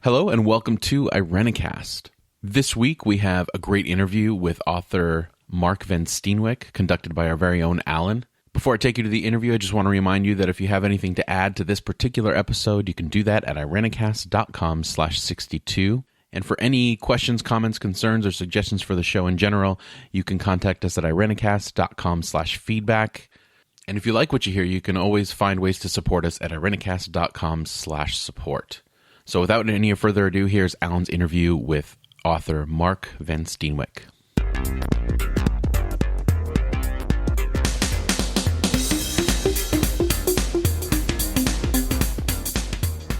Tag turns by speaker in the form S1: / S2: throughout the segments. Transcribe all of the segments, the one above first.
S1: Hello and welcome to Iconocast. This week we have a great interview with author Mark Van Steenwyk, conducted by our very own Alan. Before I take you to the interview, I just want to remind you that if you have anything to add to this particular episode, you can do that at iconocast.com/62. And for any questions, comments, concerns, or suggestions for the show in general, you can contact us at iconocast.com/feedback. And if you like what you hear, you can always find ways to support us at iconocast.com/support. So without any further ado, here's Alan's interview with author Mark Van Steenwyk.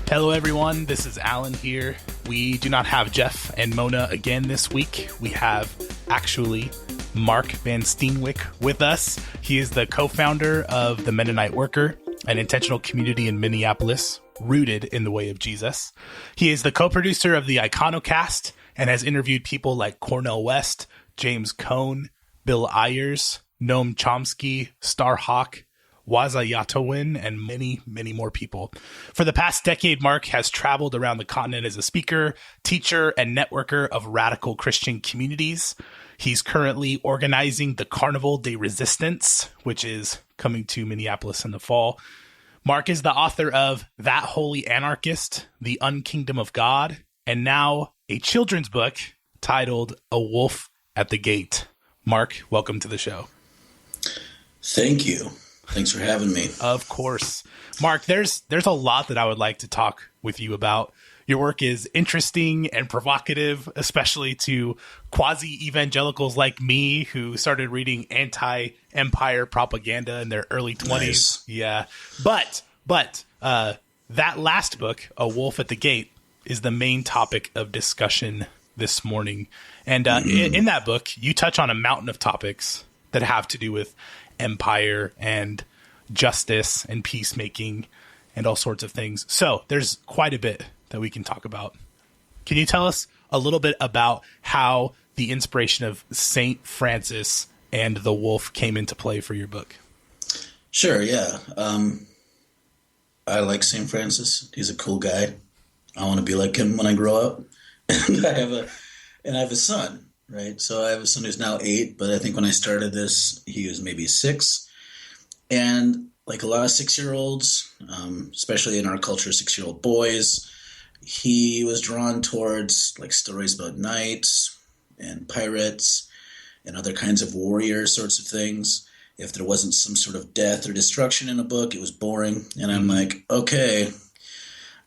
S2: Hello everyone, this is Alan here. We do not have Jeff and Mona again this week. We have actually Mark Van Steenwyk with us. He is the co-founder of the Mennonite Worker, an intentional community in Minneapolis rooted in the way of Jesus. He is the co-producer of the Iconocast and has interviewed people like Cornel West, James Cone, Bill Ayers, Noam Chomsky, Starhawk, Waza Yatowin, and many, many more people. For the past decade, Mark has traveled around the continent as a speaker, teacher, and networker of radical Christian communities. He's currently organizing the Carnival de Resistance, which is coming to Minneapolis in the fall. Mark is the author of That Unholy Anarchist, The UnKingdom of God, and now a children's book titled A Wolf at the Gate. Mark, welcome to the show.
S3: Thank you. Thanks for having me.
S2: Of course. Mark, there's a lot that I would like to talk with you about. Your work is interesting and provocative, especially to quasi-evangelicals like me who started reading anti-empire propaganda in their early 20s.
S3: Nice.
S2: Yeah. But that last book, A Wolf at the Gate, is the main topic of discussion this morning. And in that book, you touch on a mountain of topics that have to do with empire and justice and peacemaking and all sorts of things. So there's quite a bit that we can talk about. Can you tell us a little bit about how the inspiration of Saint Francis and the wolf came into play for your book?
S3: Sure, yeah. I like St. Francis. He's a cool guy. I want to be like him when I grow up. And I have a son, right? So I have a son who's now 8, but I think when I started this, he was maybe 6. And like a lot of 6-year-olds, especially in our culture, 6-year-old boys, he was drawn towards like stories about knights and pirates and other kinds of warrior sorts of things. If there wasn't some sort of death or destruction in a book, it was boring. And I'm like, okay,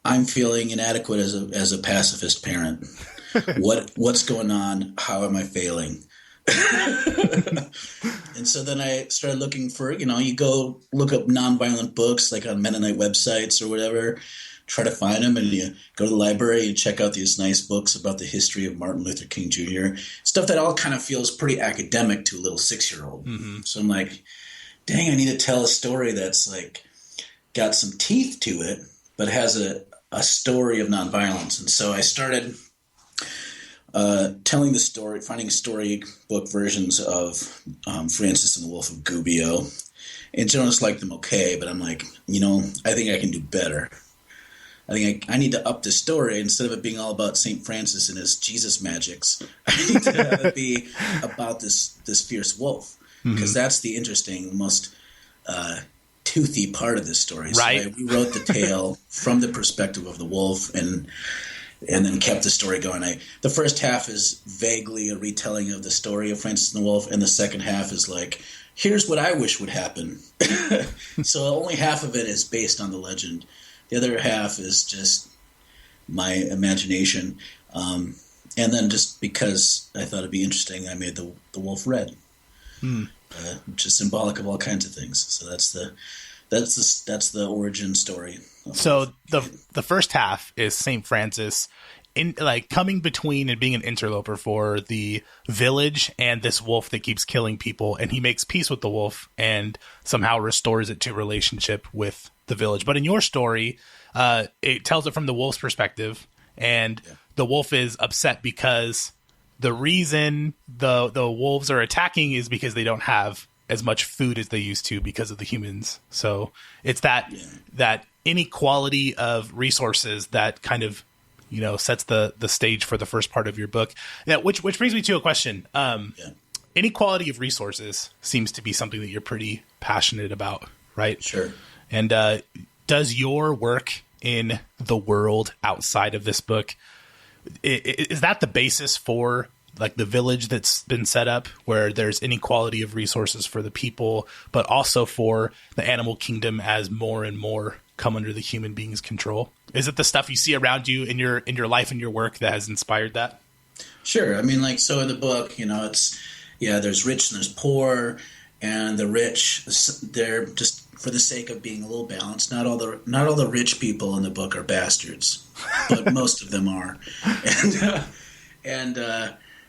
S3: I'm feeling inadequate as a pacifist parent. What's going on? How am I failing? And so then I started looking for, you go look up nonviolent books like on Mennonite websites or whatever, try to find them, and you go to the library and check out these nice books about the history of Martin Luther King Jr., stuff that all kind of feels pretty academic to a little 6-year-old. Mm-hmm. So I'm like, dang, I need to tell a story that's like got some teeth to it, but has a story of nonviolence. And so I started telling the story, finding storybook versions of Francis and the Wolf of Gubbio. And journalists liked them okay, but I'm like, I think I can do better. I think I need to up the story. Instead of it being all about St. Francis and his Jesus magics, I need to have it be about this fierce wolf, because that's the interesting, most toothy part of this story.
S2: Right.
S3: So we wrote the tale from the perspective of the wolf and then kept the story going. The first half is vaguely a retelling of the story of Francis and the Wolf, and the second half is like, here's what I wish would happen. So only half of it is based on the legend. The other half is just my imagination. And then just because I thought it'd be interesting, I made the wolf red, which is symbolic of all kinds of things. So that's the origin story.
S2: So the first half is St. Francis in like coming between and being an interloper for the village and this wolf that keeps killing people, and he makes peace with the wolf and somehow restores it to relationship with the village. But in your story, it tells it from the wolf's perspective, and the wolf is upset because the reason the wolves are attacking is because they don't have as much food as they used to because of the humans. So it's that inequality of resources that kind of sets the stage for the first part of your book. Yeah, which brings me to a question. Inequality of resources seems to be something that you're pretty passionate about, right?
S3: Sure.
S2: And does your work in the world outside of this book, is that the basis for like the village that's been set up where there's inequality of resources for the people, but also for the animal kingdom as more and more come under the human being's control? Is it the stuff you see around you in your life and your work that has inspired that?
S3: Sure. I mean, so in the book, there's rich and there's poor, and the rich, they're just for the sake of being a little balanced. Not all the rich people in the book are bastards, but most of them are. And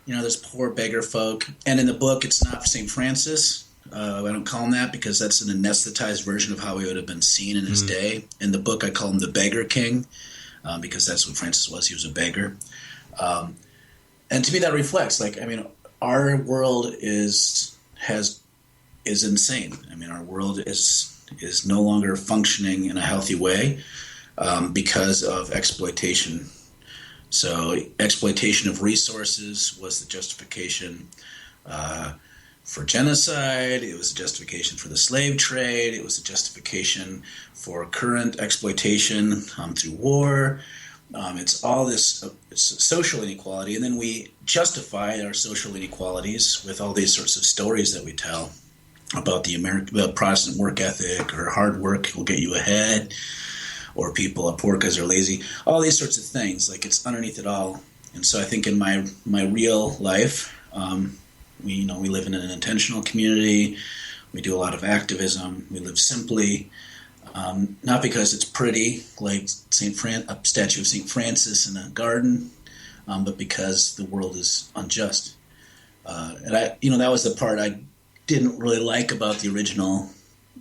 S3: there's poor beggar folk. And in the book, it's not St. Francis. I don't call him that because that's an anesthetized version of how he would have been seen in his day. In the book, I call him the beggar king because that's what Francis was. He was a beggar. And to me, that reflects, our world is insane. I mean, our world is no longer functioning in a healthy way because of exploitation. So exploitation of resources was the justification for genocide. It was a justification for the slave trade. It was a justification for current exploitation through war. It's all this it's social inequality, and then we justify our social inequalities with all these sorts of stories that we tell about the Protestant work ethic, or hard work will get you ahead, or people are poor because they're lazy. All these sorts of things, it's underneath it all. And so I think in my real life, we live in an intentional community. We do a lot of activism. We live simply. Not because it's pretty, like a statue of St. Francis in a garden, but because the world is unjust. And that was the part I didn't really like about the original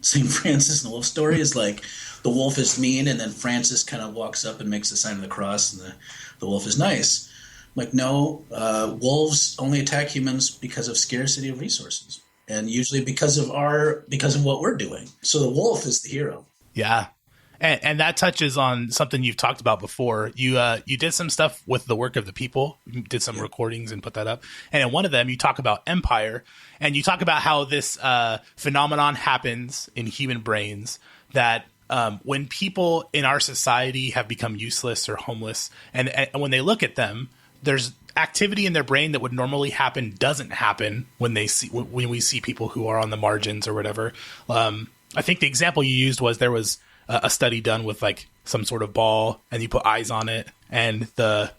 S3: St. Francis and the wolf story, is the wolf is mean, and then Francis kind of walks up and makes the sign of the cross, and the wolf is nice. No, wolves only attack humans because of scarcity of resources, and usually because of what we're doing. So the wolf is the hero.
S2: Yeah. And that touches on something you've talked about before. You did some stuff with the work of the people. You did some recordings and put that up. And in one of them, you talk about empire, and you talk about how this phenomenon happens in human brains, that when people in our society have become useless or homeless, and when they look at them, there's activity in their brain that would normally happen doesn't happen when we see people who are on the margins or whatever. I think the example you used was there was a study done with some sort of ball, and you put eyes on it, and the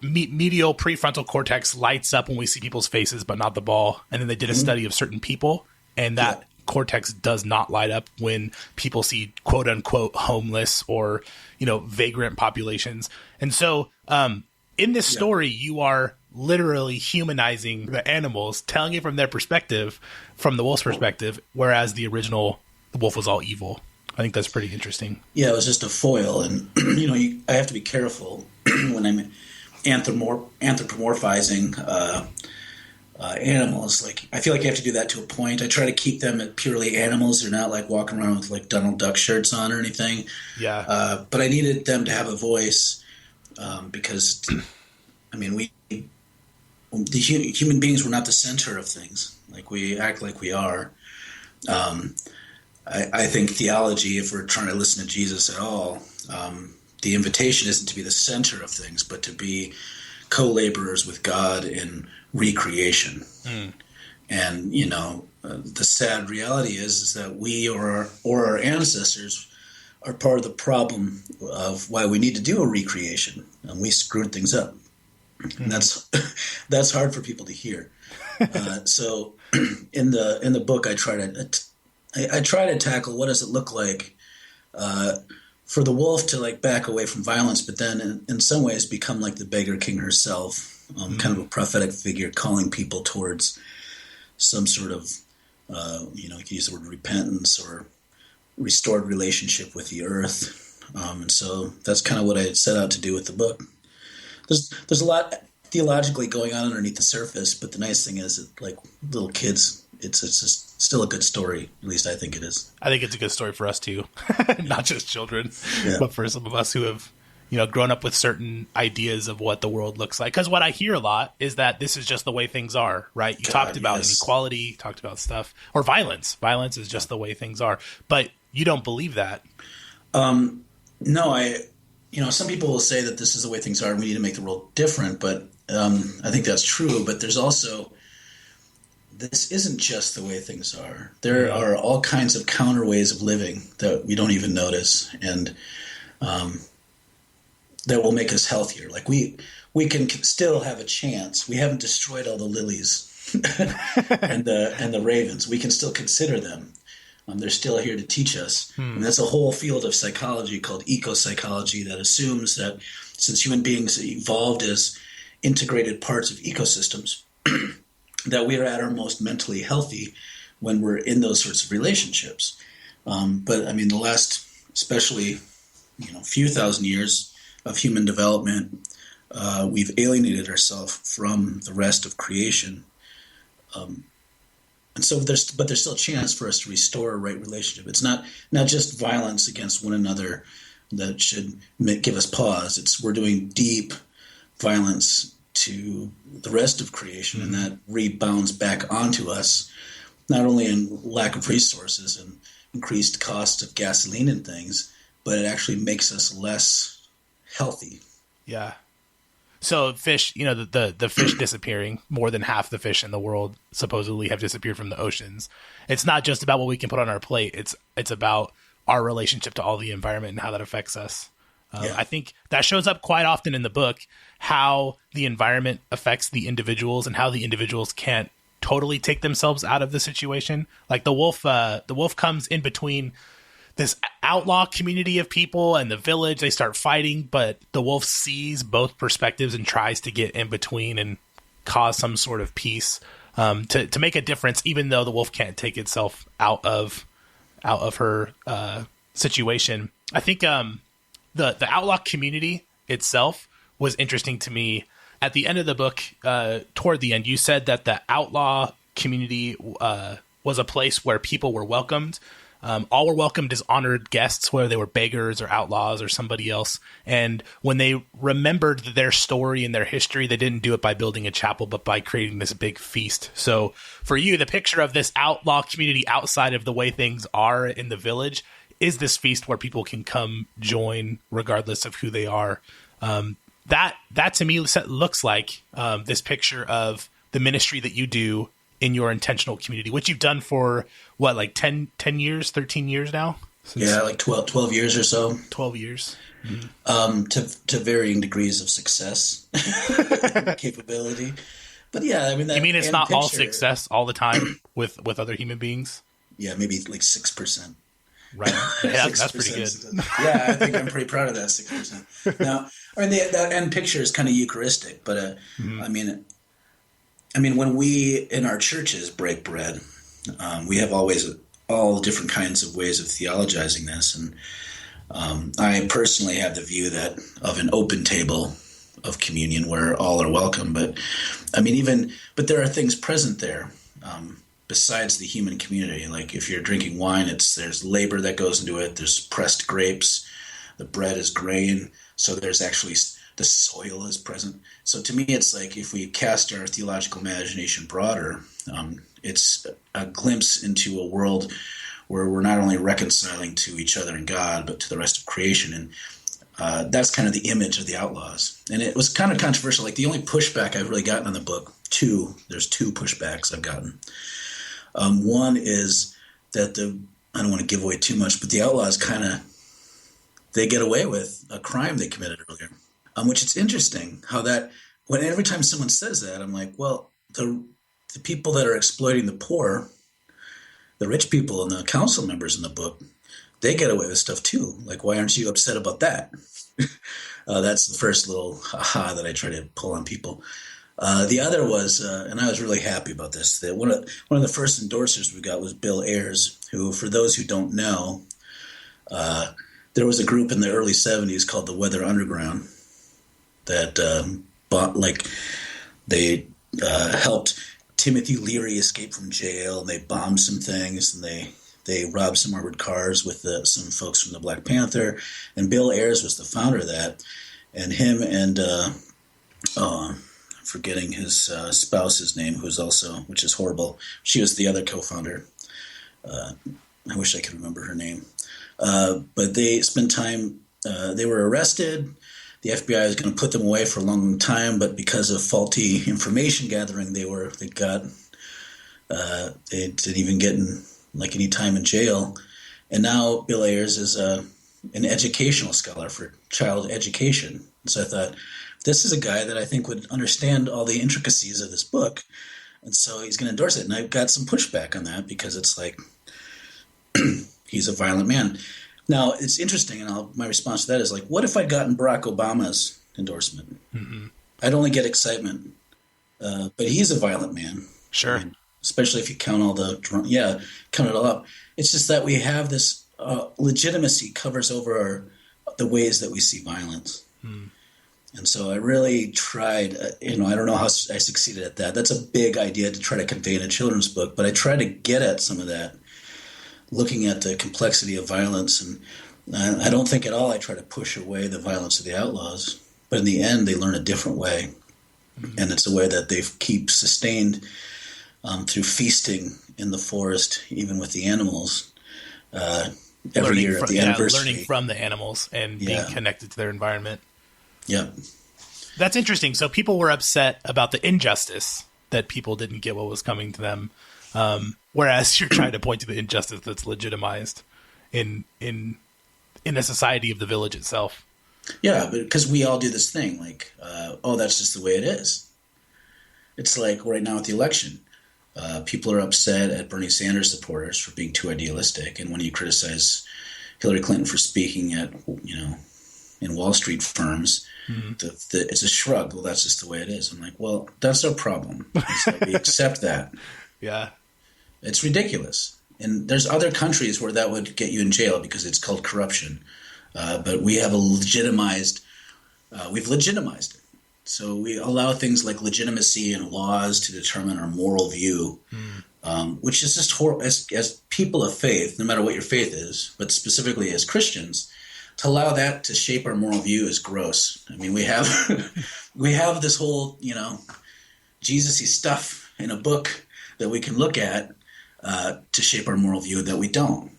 S2: medial prefrontal cortex lights up when we see people's faces, but not the ball. And then they did a study of certain people, and that cortex does not light up when people see quote unquote homeless or, vagrant populations. And so, in this story, you are literally humanizing the animals, telling it from their perspective, from the wolf's perspective, whereas the wolf was all evil. I think that's pretty interesting. Yeah,
S3: it was just a foil, and I have to be careful when I'm anthropomorphizing animals. I feel like you have to do that to a point. I try to keep them purely animals. They're not walking around with Donald Duck shirts on or anything.
S2: Yeah.
S3: But I needed them to have a voice because, human beings were not the center of things. We act like we are. I think theology, if we're trying to listen to Jesus at all, the invitation isn't to be the center of things, but to be co-laborers with God in recreation. And, the sad reality is that we or our ancestors are part of the problem of why we need to do a recreation, and we screwed things up. And that's hard for people to hear. So in the book, I try to tackle what does it look like for the wolf to back away from violence, but then in some ways become like the beggar king herself, kind of a prophetic figure calling people towards some sort of, you could use the word repentance or restored relationship with the earth. And so that's kind of what I set out to do with the book. There's a lot theologically going on underneath the surface, but the nice thing is that, little kids, it's just still a good story. At least I think it is.
S2: I think it's a good story for us too, not just children, but for some of us who have, grown up with certain ideas of what the world looks like. Because what I hear a lot is that this is just the way things are, right? You talked about inequality, you talked about stuff, or violence. Violence is just the way things are. But you don't believe that.
S3: No, some people will say that this is the way things are and we need to make the world different, but I think that's true. But there's also, this isn't just the way things are. There are all kinds of counter ways of living that we don't even notice, and that will make us healthier. Like we can still have a chance. We haven't destroyed all the lilies and the ravens. We can still consider them. They're still here to teach us. And that's a whole field of psychology called ecopsychology that assumes that since human beings evolved as integrated parts of ecosystems, that we are at our most mentally healthy when we're in those sorts of relationships. But I mean, the last, especially, few thousand years of human development, we've alienated ourselves from the rest of creation. And so there's still a chance for us to restore a right relationship. It's not just violence against one another that should give us pause. We're doing deep violence to the rest of creation, and that rebounds back onto us, not only in lack of resources and increased cost of gasoline and things, but it actually makes us less healthy.
S2: Yeah. So fish, the fish disappearing, more than half the fish in the world supposedly have disappeared from the oceans. It's not just about what we can put on our plate. It's about our relationship to all the environment and how that affects us. I think that shows up quite often in the book, how the environment affects the individuals and how the individuals can't totally take themselves out of the situation. Like the wolf comes in between this outlaw community of people and the village. They start fighting, but the wolf sees both perspectives and tries to get in between and cause some sort of peace, to make a difference, even though the wolf can't take itself out of her situation. I think the outlaw community itself was interesting to me. At the end of the book, toward the end, you said that the outlaw community was a place where people were welcomed. All were welcomed as honored guests, whether they were beggars or outlaws or somebody else. And when they remembered their story and their history, they didn't do it by building a chapel, but by creating this big feast. So for you, the picture of this outlaw community outside of the way things are in the village is this feast where people can come join regardless of who they are. That to me looks like this picture of the ministry that you do in your intentional community, which you've done for what, like 10 years, 13 years now?
S3: Like 12 years or so.
S2: 12 years.
S3: To varying degrees of success, capability. But yeah, I mean,
S2: you mean it's not all success all the time with other human beings?
S3: Yeah, maybe like 6%.
S2: Right. Yeah, that's pretty good.
S3: Yeah, I think I'm pretty proud of that 6%. Now, I mean, that end picture is kind of Eucharistic, but I mean, when we in our churches break bread, we have always all different kinds of ways of theologizing this, and I personally have the view that of an open table of communion where all are welcome. But I mean, but there are things present there besides the human community. Like if you're drinking wine, there's labor that goes into it. There's pressed grapes. The bread is grain, so there's actually the soil is present. So to me, it's like if we cast our theological imagination broader, it's a glimpse into a world where we're not only reconciling to each other and God, but to the rest of creation. And that's kind of the image of the outlaws. And it was kind of controversial. Like the only pushback I've really gotten on the book, there's two pushbacks I've gotten. One is that I don't want to give away too much, but the outlaws they get away with a crime they committed earlier. Which it's interesting how that, every time someone says that, I'm like, well, the people that are exploiting the poor, the rich people and the council members in the book, they get away with stuff too. Like, why aren't you upset about that? That's the first little aha that I try to pull on people. The other was, and I was really happy about this, that one of the first endorsers we got was Bill Ayers, who, for those who don't know, there was a group in the early 70s called the Weather Underground that helped Timothy Leary escape from jail, and they bombed some things, and they They robbed some armored cars with some folks from the Black Panther, and Bill Ayers was the founder of that. And him and I'm forgetting his spouse's name, which is horrible. She was the other co-founder. I wish I could remember her name. But they spent time. They were arrested. The FBI was going to put them away for a long time, but because of faulty information gathering, they didn't even get any time in jail. And now Bill Ayers is an educational scholar for child education. So I thought, this is a guy that I think would understand all the intricacies of this book, and so he's going to endorse it. And I've got some pushback on that because it's like he's a violent man. Now, it's interesting, and my response to that is like, what if I'd gotten Barack Obama's endorsement? Mm-hmm. I'd only get excitement. But he's a violent man.
S2: Sure.
S3: I mean, especially if you count count it all up. It's just that we have this legitimacy covers over the ways that we see violence. Mm. And so I really tried, I don't know how I succeeded at that. That's a big idea to try to convey in a children's book, but I tried to get at some of that, looking at the complexity of violence. And I don't think at all I try to push away the violence of the outlaws, but in the end they learn a different way. Mm-hmm. And it's a way that they keep sustained through feasting in the forest, even with the animals, every year at the anniversary.
S2: Learning from the animals and being connected to their environment.
S3: Yeah.
S2: That's interesting. So people were upset about the injustice that people didn't get what was coming to them. Whereas you're trying to point to the injustice that's legitimized in the society of the village itself.
S3: Yeah, but because we all do this thing like, that's just the way it is. It's like right now with the election, people are upset at Bernie Sanders supporters for being too idealistic. And when you criticize Hillary Clinton for speaking at, in Wall Street firms, mm-hmm. It's a shrug. Well, that's just the way it is. I'm like, well, that's our problem. So we accept that.
S2: Yeah.
S3: It's ridiculous. And there's other countries where that would get you in jail because it's called corruption. But we have we've legitimized it. So we allow things like legitimacy and laws to determine our moral view, which is just horrible. As people of faith, no matter what your faith is, but specifically as Christians, to allow that to shape our moral view is gross. I mean, we have this whole, Jesus-y stuff in a book that we can look at to shape our moral view that we don't.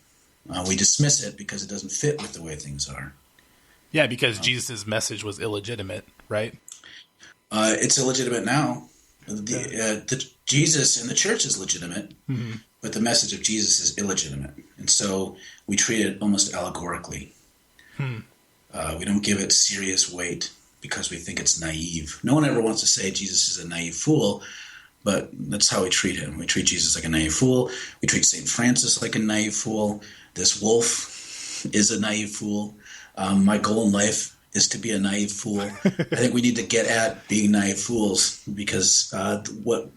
S3: We dismiss it because it doesn't fit with the way things are.
S2: Yeah, because Jesus' message was illegitimate, right?
S3: It's illegitimate now. The Jesus in the church is legitimate, mm-hmm. but the message of Jesus is illegitimate. And so we treat it almost allegorically. We don't give it serious weight because we think it's naive. No one ever wants to say Jesus is a naive fool, but that's how we treat him. We treat Jesus like a naive fool. We treat St. Francis like a naive fool. This wolf is a naive fool. My goal in life is to be a naive fool. I think we need to get at being naive fools because what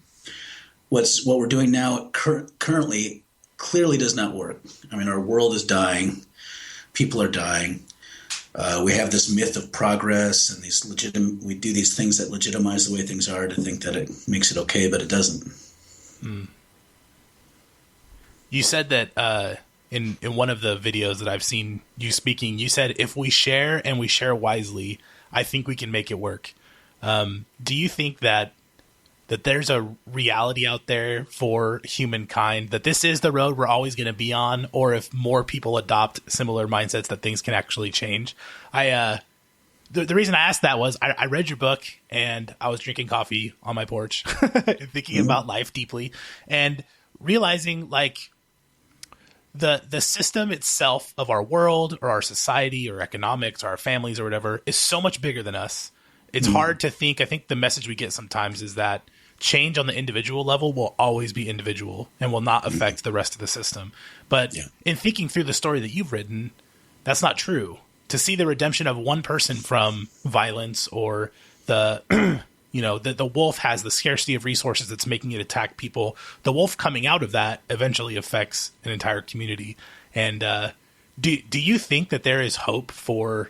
S3: we're doing now currently clearly does not work. I mean, our world is dying. People are dying. We have this myth of progress and we do these things that legitimize the way things are to think that it makes it okay, but it doesn't. Mm.
S2: You said that in one of the videos that I've seen you speaking, you said, if we share and we share wisely, I think we can make it work. Do you think that there's a reality out there for humankind, that this is the road we're always going to be on, or if more people adopt similar mindsets that things can actually change? The reason I asked that was I read your book and I was drinking coffee on my porch thinking about life deeply and realizing like the system itself of our world or our society or economics or our families or whatever is so much bigger than us. It's hard to think. I think the message we get sometimes is that change on the individual level will always be individual and will not affect the rest of the system. But in thinking through the story that you've written, that's not true. To see the redemption of one person from violence or the wolf has the scarcity of resources that's making it attack people. The wolf coming out of that eventually affects an entire community. And do you think that there is hope for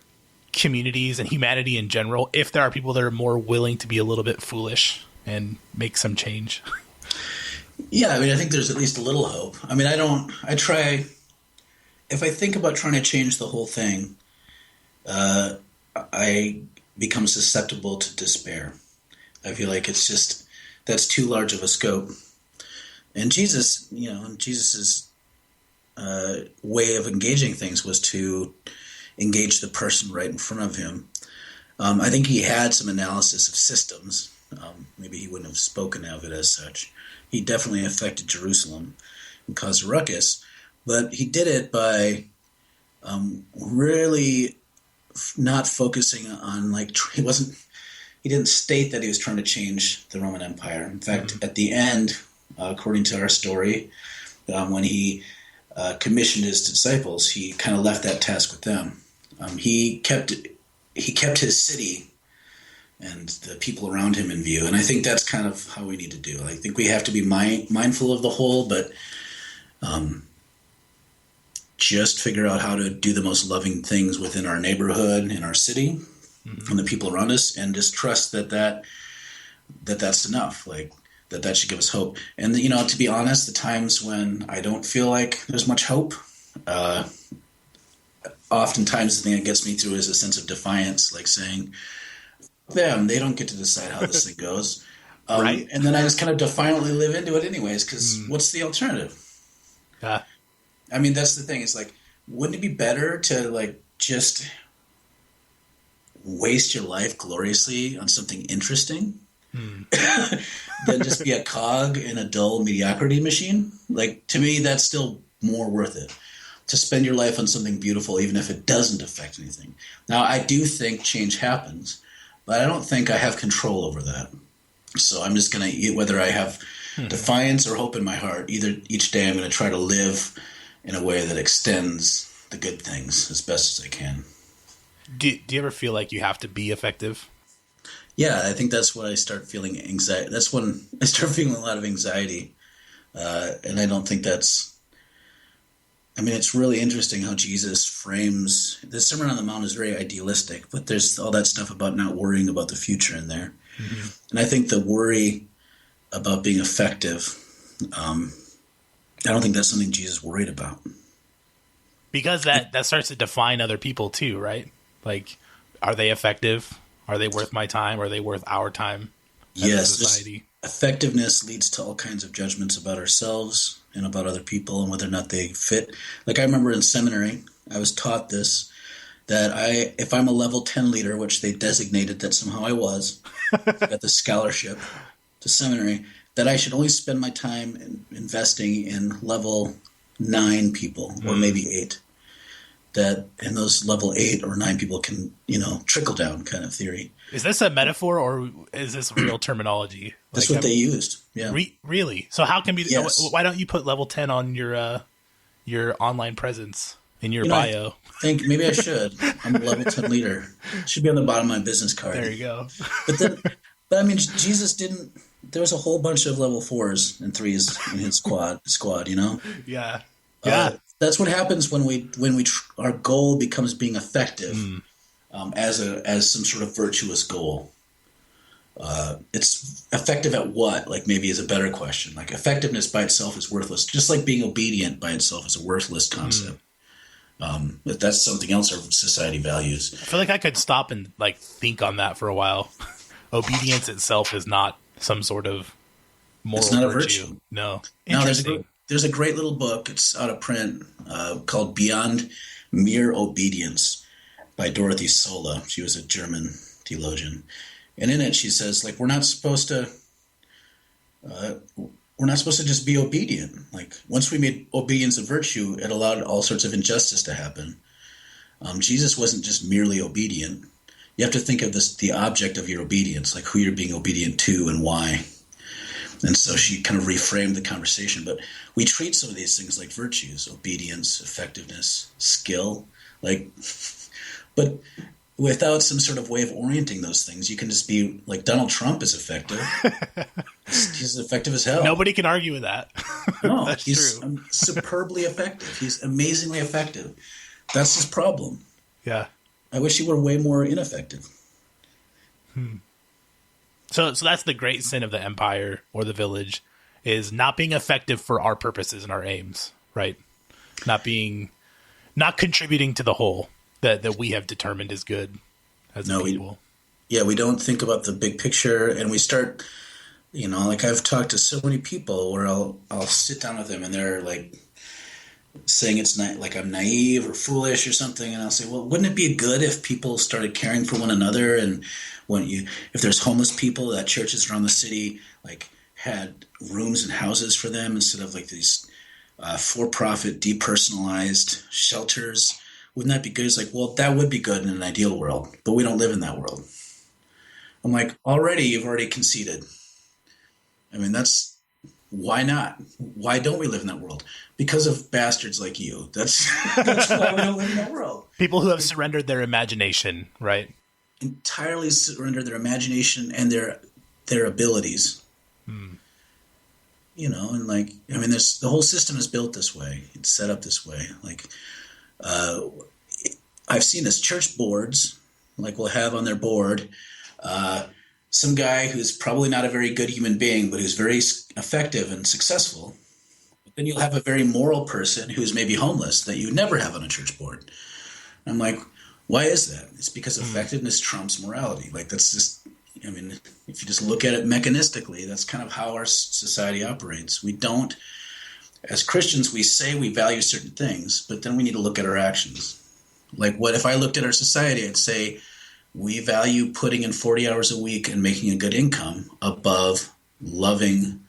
S2: communities and humanity in general if there are people that are more willing to be a little bit foolish and make some change?
S3: Yeah, I mean, I think there's at least a little hope. I mean, if I think about trying to change the whole thing, I become susceptible to despair. I feel like that's too large of a scope. And Jesus's way of engaging things was to engage the person right in front of him. I think he had some analysis of systems. Maybe he wouldn't have spoken of it as such. He definitely affected Jerusalem and caused a ruckus, but he did it by really not focusing on he didn't state that he was trying to change the Roman Empire. In fact, at the end, according to our story, when he commissioned his disciples, he kind of left that task with them. He kept his city and the people around him in view, and I think that's kind of how we need to do. I think we have to be mindful of the whole, but just figure out how to do the most loving things within our neighborhood, in our city, and the people around us, and just trust that's enough. Like that should give us hope. And to be honest, the times when I don't feel like there's much hope, oftentimes the thing that gets me through is a sense of defiance, like saying, "Them, they don't get to decide how this thing goes."
S2: Right.
S3: And then I just kind of defiantly live into it anyways, because what's the alternative? I mean, that's the thing. It's like, wouldn't it be better to just waste your life gloriously on something interesting than just be a cog in a dull mediocrity machine? Like, to me, that's still more worth it, to spend your life on something beautiful, even if it doesn't affect anything. Now, I do think change happens, but I don't think I have control over that. So I'm just going to, whether I have defiance or hope in my heart, each day I'm going to try to live in a way that extends the good things as best as I can.
S2: Do you ever feel like you have to be effective?
S3: Yeah, I think that's when I start feeling anxiety. That's when I start feeling a lot of anxiety. And I don't think it's really interesting how Jesus frames the Sermon on the Mount is very idealistic, but there's all that stuff about not worrying about the future in there. Mm-hmm. And I think the worry about being effective, I don't think that's something Jesus worried about.
S2: Because that starts to define other people too, right? Like, are they effective? Are they worth my time? Are they worth our time as a society?
S3: Effectiveness leads to all kinds of judgments about ourselves and about other people and whether or not they fit. Like, I remember in seminary, I was taught this, that if I'm a level 10 leader, which they designated that somehow I was, got the scholarship to seminary, that I should only spend my time investing in level 9 people, or maybe 8. And those level 8 or 9 people can, trickle down kind of theory.
S2: Is this a metaphor or is this real terminology?
S3: That's what they used. Yeah.
S2: Really? So how can
S3: Yes.
S2: Why don't you put level 10 on your online presence in your bio?
S3: I think maybe I should. I'm a level 10 leader. It should be on the bottom of my business card.
S2: There you go.
S3: But I mean, Jesus didn't. There was a whole bunch of level 4s and 3s in his squad.
S2: Yeah.
S3: That's what happens when our goal becomes being effective as some sort of virtuous goal. It's effective at what? Like, maybe is a better question. Like, effectiveness by itself is worthless, just like being obedient by itself is a worthless concept. But that's something else our society values. I
S2: feel like I could stop and think on that for a while. Obedience itself is not some sort of moral
S3: it's not
S2: virtue.
S3: A virtue.
S2: No.
S3: There's a great little book. It's out of print called Beyond Mere Obedience by Dorothy Sola. She was a German theologian. And in it, she says, we're not supposed to just be obedient. Like, once we made obedience a virtue, it allowed all sorts of injustice to happen. Jesus wasn't just merely obedient. You have to think of the object of your obedience, like who you're being obedient to and why. And so she kind of reframed the conversation. But we treat some of these things like virtues: obedience, effectiveness, skill. But without some sort of way of orienting those things, you can just be like Donald Trump is effective. He's effective as hell.
S2: Nobody can argue with that.
S3: No,
S2: That's
S3: he's
S2: true.
S3: Superbly effective. He's amazingly effective. That's his problem.
S2: Yeah.
S3: I wish he were way more ineffective.
S2: So that's the great sin of the empire or the village, is not being effective for our purposes and our aims, right? Not contributing to the whole that we have determined is good as a people.
S3: We don't think about the big picture, and we start, like I've talked to so many people where I'll sit down with them and they're like saying it's not like I'm naive or foolish or something, and I'll say, well, wouldn't it be good if people started caring for one another, and if there's homeless people, that churches around the city like had rooms and houses for them instead of like these for-profit depersonalized shelters? Wouldn't that be good? It's like, well, that would be good in an ideal world, but we don't live in that world. I'm like, you've already conceded. I mean, why not? Why don't we live in that world? Because of bastards like you. That's why we don't live in that world.
S2: People who have surrendered their imagination, right?
S3: Entirely surrendered their imagination and their abilities. And like, I mean, the whole system is built this way. It's set up this way. Like, I've seen this church boards, like we'll have on their board some guy who's probably not a very good human being, but who's very effective and successful. But then you'll have a very moral person who's maybe homeless that you never have on a church board. And I'm like, why is that? It's because effectiveness trumps morality. Like, that's just, I mean, if you just look at it mechanistically, that's kind of how our society operates. We don't, as Christians, we say we value certain things, but then we need to look at our actions. Like, what if I looked at our society, I'd say we value putting in 40 hours a week and making a good income above loving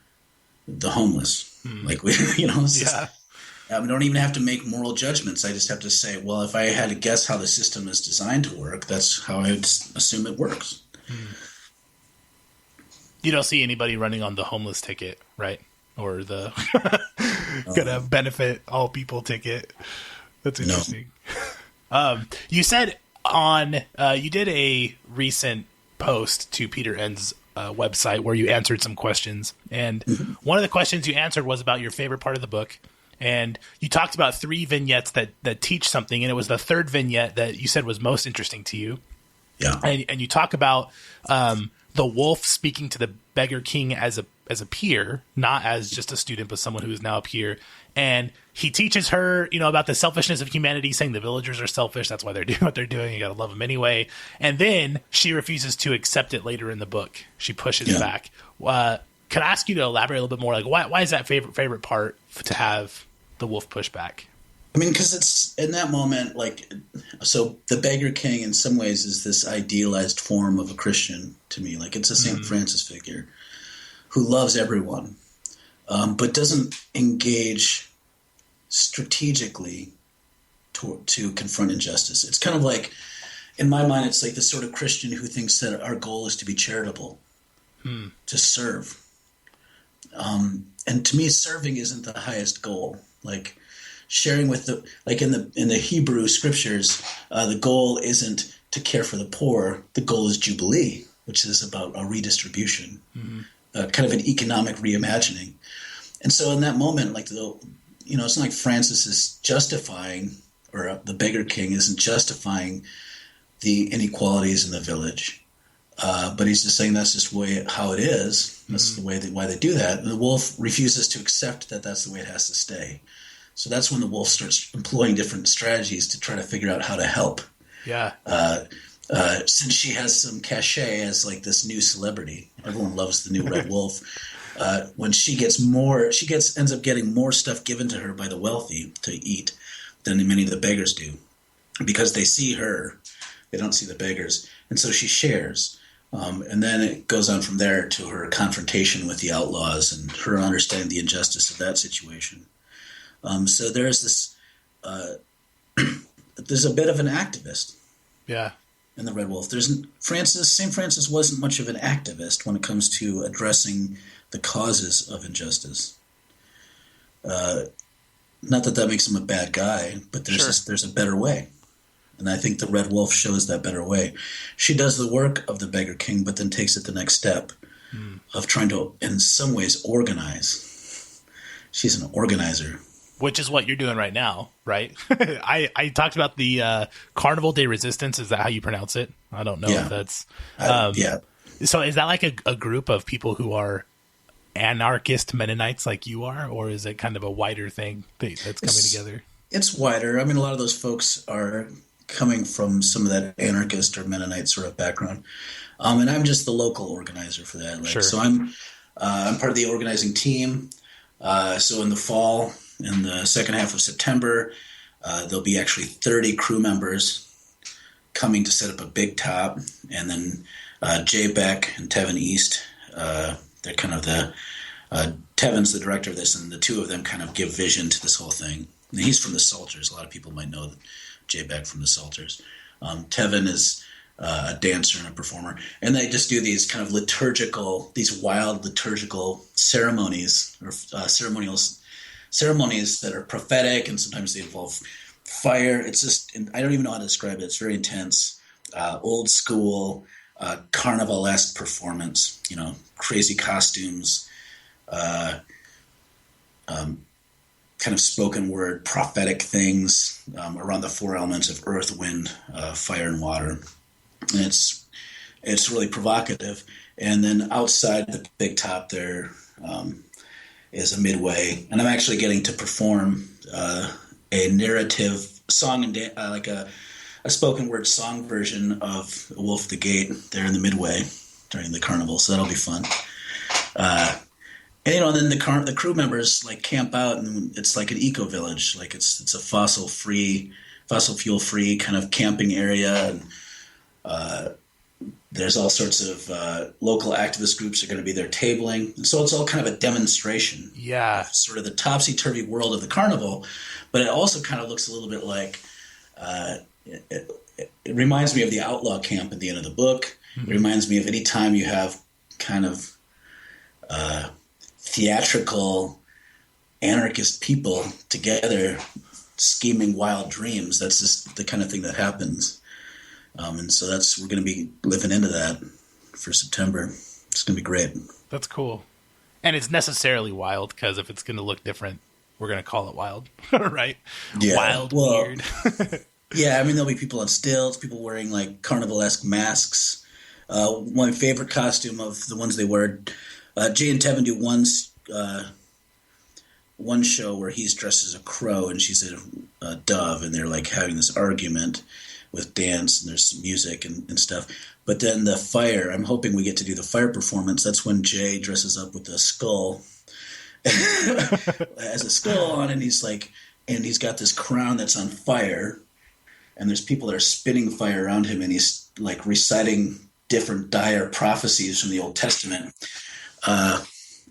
S3: the homeless. Like, we don't even have to make moral judgments. I just have to say, well, if I had to guess how the system is designed to work, that's how I would assume it works.
S2: You don't see anybody running on the homeless ticket, right? Or the gonna benefit all people ticket. That's interesting. No. You said you did a recent post to Peter N's website where you answered some questions, and one of the questions you answered was about your favorite part of the book, and you talked about 3 vignettes that teach something, and it was the third vignette that you said was most interesting to you.
S3: Yeah,
S2: and you talk about the wolf speaking to the beggar king as a peer, not as just a student, but someone who is now a peer. And he teaches her, about the selfishness of humanity, saying the villagers are selfish. That's why they're doing what they're doing. You got to love them anyway. And then she refuses to accept it later in the book. She pushes back. Can I ask you to elaborate a little bit more? Like, why is that favorite part to have the wolf push back?
S3: I mean, because it's in that moment, like, so the beggar king in some ways is this idealized form of a Christian to me. Like, it's a St. Francis figure who loves everyone, but doesn't engage strategically to confront injustice. It's kind of like, in my mind, it's like this sort of Christian who thinks that our goal is to be charitable, to serve. And to me, serving isn't the highest goal. Like, sharing with in the Hebrew scriptures, the goal isn't to care for the poor. The goal is Jubilee, which is about a redistribution, kind of an economic reimagining. And so in that moment, like, it's not like Francis is justifying, or the beggar king isn't justifying the inequalities in the village, but he's just saying that's just how it is. That's the way why they do that. And the wolf refuses to accept that that's the way it has to stay. So that's when the wolf starts employing different strategies to try to figure out how to help. Yeah. Since she has some cachet as like this new celebrity, everyone loves the new red wolf. When she ends up getting more stuff given to her by the wealthy to eat than many of the beggars do, because they see her, they don't see the beggars, and so she shares. And then it goes on from there to her confrontation with the outlaws and her understanding the injustice of that situation. So there's this, there's a bit of an activist. Yeah. In the Red Wolf. St. Francis wasn't much of an activist when it comes to addressing the causes of injustice. Not that makes him a bad guy, but there's a better way. And I think the Red Wolf shows that better way. She does the work of the beggar king, but then takes it the next step of trying to, in some ways, organize. She's an organizer.
S2: Which is what you're doing right now, right? I talked about the Carnival de Resistance. Is that how you pronounce it? I don't know if that's...
S3: yeah.
S2: So is that like a group of people who are anarchist Mennonites like you are, or is it kind of a wider thing that's coming together?
S3: It's wider. I mean, a lot of those folks are coming from some of that anarchist or Mennonite sort of background, and I'm just the local organizer for that. Like,
S2: Sure.
S3: So I'm part of the organizing team. So in the fall, in the second half of September, there'll be actually 30 crew members coming to set up a big top, and then Jay Beck and Tevin East, they're kind of Tevin's the director of this, and the two of them kind of give vision to this whole thing. And he's from the Psalters. A lot of people might know Jay Beck from the Psalters. Tevin is a dancer and a performer, and they just do these kind of these wild liturgical ceremonies, or ceremonies that are prophetic, and sometimes they involve fire. It's just, I don't even know how to describe it. It's very intense, old school, carnival-esque performance, crazy costumes, kind of spoken word, prophetic things around the four elements of earth, wind, fire, and water. And it's really provocative. And then outside the big top there is a midway, and I'm actually getting to perform a narrative song and like a spoken word song version of Wolf the Gate there in the midway during the carnival. So that'll be fun. And then the crew members like camp out, and it's like an eco village. Like it's a fossil fuel free kind of camping area, and there's all sorts of local activist groups are going to be there tabling. And so it's all kind of a demonstration.
S2: Yeah.
S3: Of sort of the topsy-turvy world of the carnival, but it also kind of looks a little bit like it reminds me of the outlaw camp at the end of the book. Mm-hmm. It reminds me of any time you have kind of theatrical anarchist people together scheming wild dreams. That's just the kind of thing that happens. And so we're going to be living into that for September. It's going to be great.
S2: That's cool. And it's necessarily wild, because if it's going to look different, we're going to call it wild, right?
S3: Yeah.
S2: Wild,
S3: well,
S2: weird.
S3: Yeah, I mean, there'll be people on stilts, people wearing like carnival-esque masks. My favorite costume of the ones they wear, Jay and Tevin do one show where he's dressed as a crow and she's a dove, and they're like having this argument with dance, and there's music and stuff. But then the fire, I'm hoping we get to do the fire performance. That's when Jay dresses up with a skull, has a skull on, and he's got this crown that's on fire, and there's people that are spinning fire around him, and he's like reciting different dire prophecies from the Old Testament.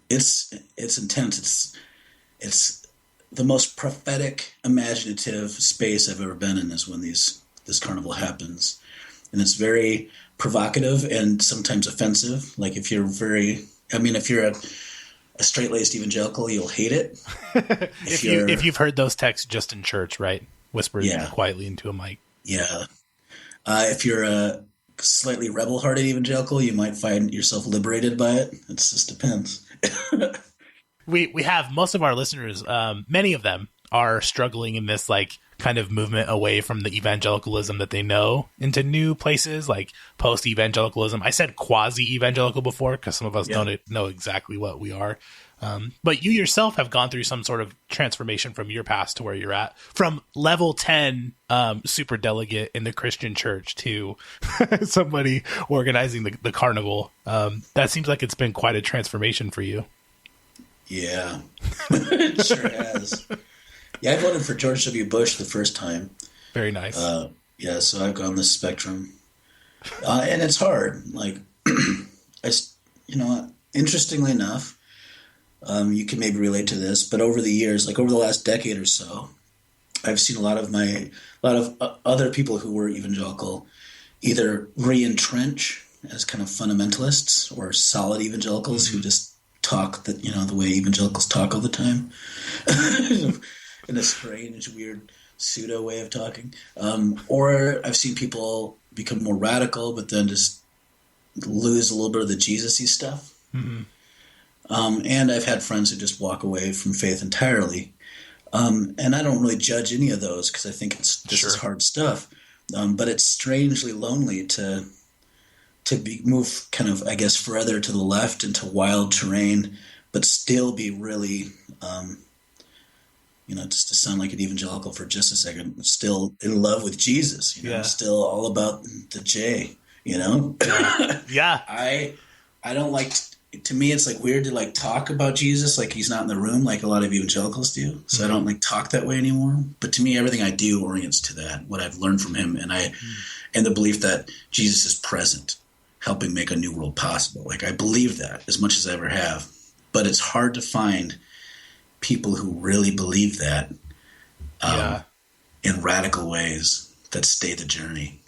S3: It's intense. It's the most prophetic, imaginative space I've ever been in is when this carnival happens. And it's very provocative and sometimes offensive. Like if you're a straight-laced evangelical, you'll hate it.
S2: If you've heard those texts just in church, right? Whispered quietly into a mic.
S3: Yeah. If you're a slightly rebel-hearted evangelical, you might find yourself liberated by it. It just depends.
S2: We have most of our listeners, many of them are struggling in this like kind of movement away from the evangelicalism that they know into new places like post-evangelicalism. I said quasi-evangelical before because some of us don't know exactly what we are. But you yourself have gone through some sort of transformation from your past to where you're at, from level 10 super delegate in the Christian church to somebody organizing the carnival. That seems like it's been quite a transformation for you.
S3: Yeah, it sure has. Yeah, I voted for George W. Bush the first time.
S2: Very nice.
S3: So I've gone this spectrum. And it's hard. Like, interestingly enough, you can maybe relate to this, but over the years, like over the last decade or so, I've seen a lot of other people who were evangelical either re-entrench as kind of fundamentalists or solid evangelicals who just talk the way evangelicals talk all the time in a strange, weird pseudo way of talking. Or I've seen people become more radical, but then just lose a little bit of the Jesus-y stuff. Mm-hmm. And I've had friends who just walk away from faith entirely. And I don't really judge any of those because I think this is hard stuff. But it's strangely lonely to move kind of, I guess, further to the left into wild terrain, but still be really, just to sound like an evangelical for just a second, still in love with Jesus, still all about the J,
S2: Yeah.
S3: I don't like, to me, it's like weird to like talk about Jesus like he's not in the room like a lot of evangelicals do. So I don't like talk that way anymore. But to me, everything I do orients to that, what I've learned from him, and the belief that Jesus is present, helping make a new world possible. Like I believe that as much as I ever have. But it's hard to find people who really believe that in radical ways that stay the journey.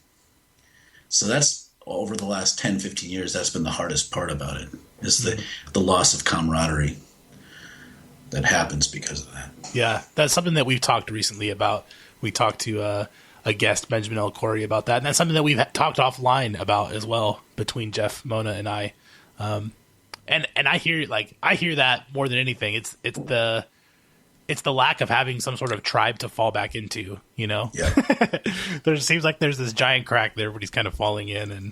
S3: So that's over the last 10, 15 years, that's been the hardest part about it, is the loss of camaraderie that happens because of that.
S2: Yeah, that's something that we've talked recently about. We talked to a guest, Benjamin L. Corey, about that. And that's something that we've talked offline about as well between Jeff, Mona, and I. And I hear that more than anything. It's the lack of having some sort of tribe to fall back into,
S3: Yeah.
S2: There seems like there's this giant crack that everybody's kind of falling in, and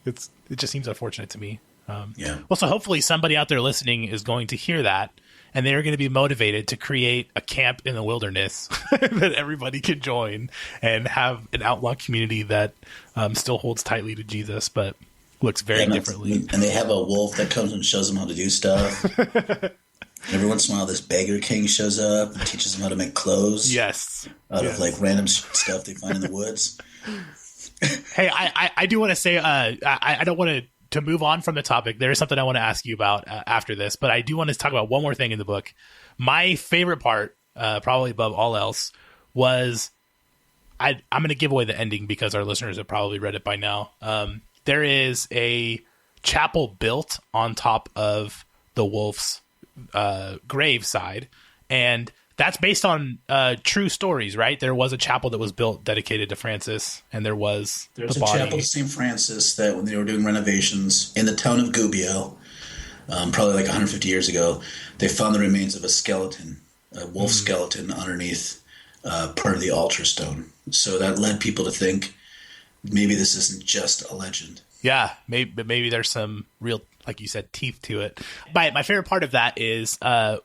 S2: it just seems unfortunate to me. Well, so hopefully somebody out there listening is going to hear that, and they're going to be motivated to create a camp in the wilderness that everybody can join and have an outlaw community that still holds tightly to Jesus, but looks very differently.
S3: And they have a wolf that comes and shows them how to do stuff. Every once in a while, this beggar king shows up and teaches them how to make clothes.
S2: Yes.
S3: Out of like random stuff they find in the woods.
S2: Hey, I do want to say, I don't want to move on from the topic. There is something I want to ask you about after this, but I do want to talk about one more thing in the book. My favorite part, probably above all else, was I'm going to give away the ending because our listeners have probably read it by now. There is a chapel built on top of the wolf's grave side, and that's based on true stories, right? There was a chapel that was built dedicated to Francis, and there's a
S3: chapel to St. Francis that when they were doing renovations in the town of Gubbio, probably like 150 years ago, they found the remains of a skeleton, a wolf skeleton underneath part of the altar stone. So that led people to think maybe this isn't just a legend.
S2: Yeah, maybe there's some real, like you said, teeth to it. My favorite part of that is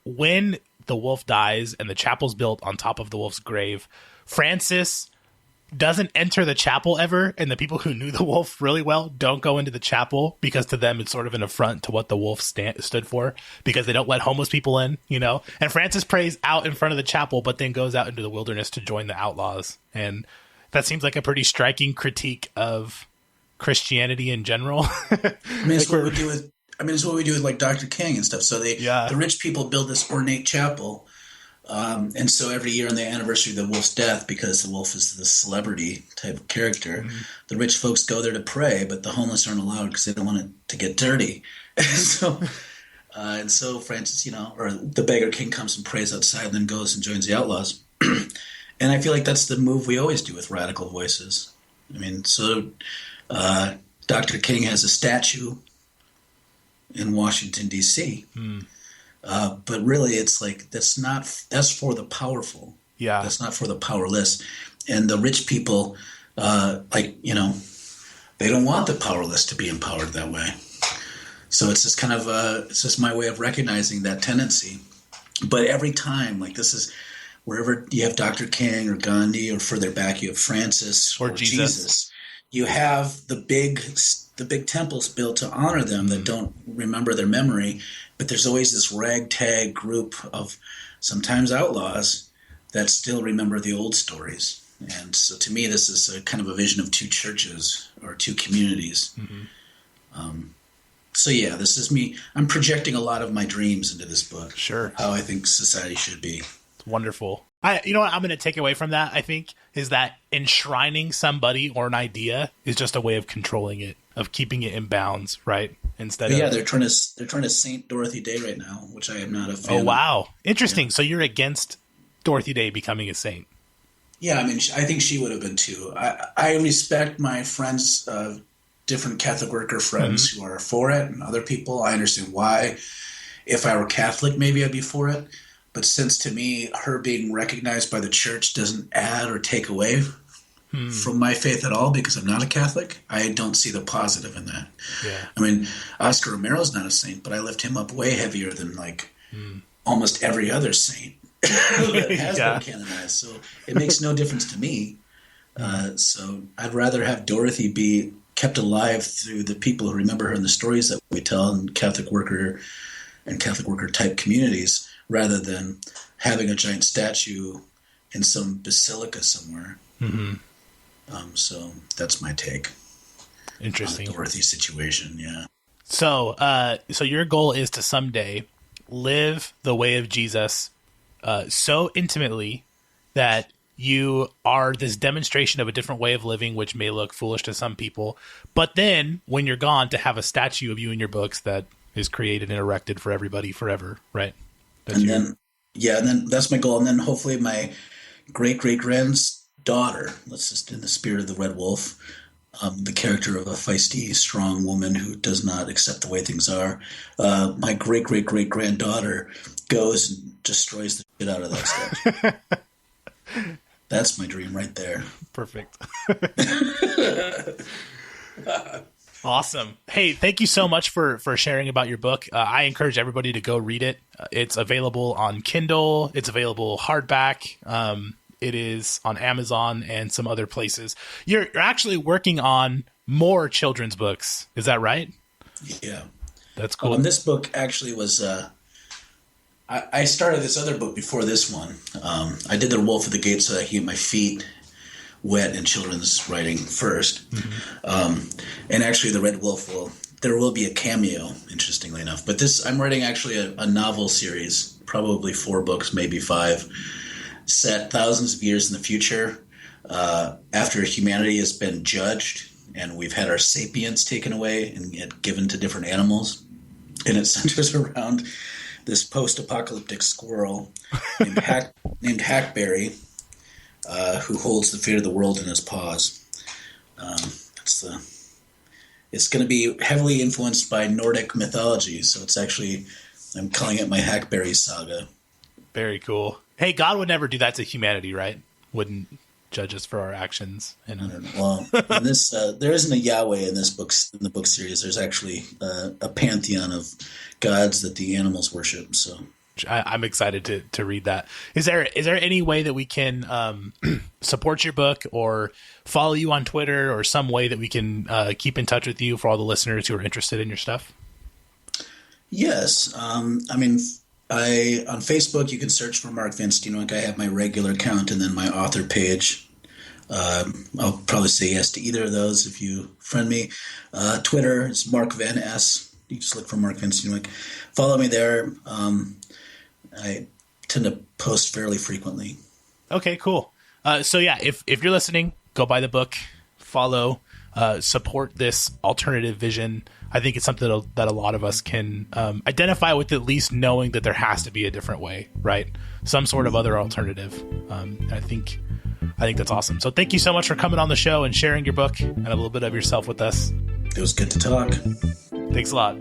S2: when the wolf dies and the chapel's built on top of the wolf's grave, Francis doesn't enter the chapel ever, and the people who knew the wolf really well don't go into the chapel because to them it's sort of an affront to what the wolf stood for, because they don't let homeless people in, And Francis prays out in front of the chapel, but then goes out into the wilderness to join the outlaws. And that seems like a pretty striking critique of Christianity in general.
S3: It's what we do with like Dr. King and stuff. So the rich people build this ornate chapel, and so every year on the anniversary of the wolf's death, because the wolf is the celebrity type of character, the rich folks go there to pray, but the homeless aren't allowed because they don't want it to get dirty. And so Francis, or the beggar king comes and prays outside, and then goes and joins the outlaws. And I feel like that's the move we always do with radical voices. Dr. King has a statue in Washington, D.C. But really it's like, that's for the powerful.
S2: Yeah.
S3: That's not for the powerless. And the rich people, they don't want the powerless to be empowered that way. So it's just it's just my way of recognizing that tendency. But every time, like this is, wherever you have Dr. King or Gandhi, or further back you have Francis or Jesus, you have the big temples built to honor them that don't remember their memory, but there's always this ragtag group of sometimes outlaws that still remember the old stories. And so to me, this is a kind of a vision of two churches or two communities. So yeah, this is me. I'm projecting a lot of my dreams into this book.
S2: Sure.
S3: How I think society should be.
S2: It's wonderful. You know what I'm going to take away from that, I think, is that enshrining somebody or an idea is just a way of controlling it, of keeping it in bounds, right?
S3: They're trying to Saint Dorothy Day right now, which I am not a fan.
S2: Oh, wow. Interesting. Yeah. So you're against Dorothy Day becoming a saint.
S3: Yeah, I think she would have been too. I respect my friends, different Catholic worker friends who are for it, and other people. I understand why. If I were Catholic, maybe I'd be for it. But since to me, her being recognized by the church doesn't add or take away from my faith at all because I'm not a Catholic. I don't see the positive in that.
S2: Yeah.
S3: I mean, Oscar Romero's not a saint, but I lift him up way heavier than almost every other saint that has been canonized. So it makes no difference to me. So I'd rather have Dorothy be kept alive through the people who remember her in the stories that we tell in Catholic worker and Catholic worker type communities, rather than having a giant statue in some basilica somewhere.
S2: Mm-hmm.
S3: So that's my take.
S2: Interesting.
S3: On the Dorothy situation, yeah.
S2: So your goal is to someday live the way of Jesus so intimately that you are this demonstration of a different way of living, which may look foolish to some people. But then when you're gone, to have a statue of you in your books that is created and erected for everybody forever, right?
S3: And then that's my goal. And then hopefully my great-great-granddaughter, let's just in the spirit of the Red Wolf, the character of a feisty, strong woman who does not accept the way things are. My great-great-great-granddaughter goes and destroys the shit out of that statue. That's my dream right there.
S2: Perfect. Awesome. Hey, thank you so much for sharing about your book. I encourage everybody to go read it. It's available on Kindle. It's available hardback. It is on Amazon and some other places. You're actually working on more children's books. Is that right?
S3: Yeah.
S2: That's cool.
S3: This book actually was... I started this other book before this one. I did The Wolf at the Gate so that I could get my feet wet in children's writing first. Mm-hmm. And actually the Red Wolf there will be a cameo, interestingly enough. But I'm writing actually a novel series, probably 4 books, maybe 5, set thousands of years in the future after humanity has been judged and we've had our sapience taken away and given to different animals. And it centers around this post-apocalyptic squirrel named Hackberry, who holds the fate of the world in his paws. It's going to be heavily influenced by Nordic mythology, so I'm calling it my Hackberry saga.
S2: Very cool. Hey, God would never do that to humanity, right? Wouldn't judge us for our actions.
S3: Well, in this, there isn't a Yahweh in the book series. There's actually a pantheon of gods that the animals worship. So
S2: I'm excited to read that. Is there any way that we can support your book or follow you on Twitter or some way that we can keep in touch with you for all the listeners who are interested in your stuff?
S3: Yes. On Facebook, you can search for Mark Van Steenwyk. I have my regular account and then my author page. I'll probably say yes to either of those if you friend me. Twitter is Mark Van S. You just look for Mark Van Steenwyk. Follow me there. I tend to post fairly frequently.
S2: Okay, cool. So yeah, if you're listening, go buy the book, follow, support this alternative vision. I think it's something that a lot of us can identify with, at least knowing that there has to be a different way, right? Some sort of other alternative. I think that's awesome. So thank you so much for coming on the show and sharing your book and a little bit of yourself with us.
S3: It was good to talk.
S2: Thanks a lot.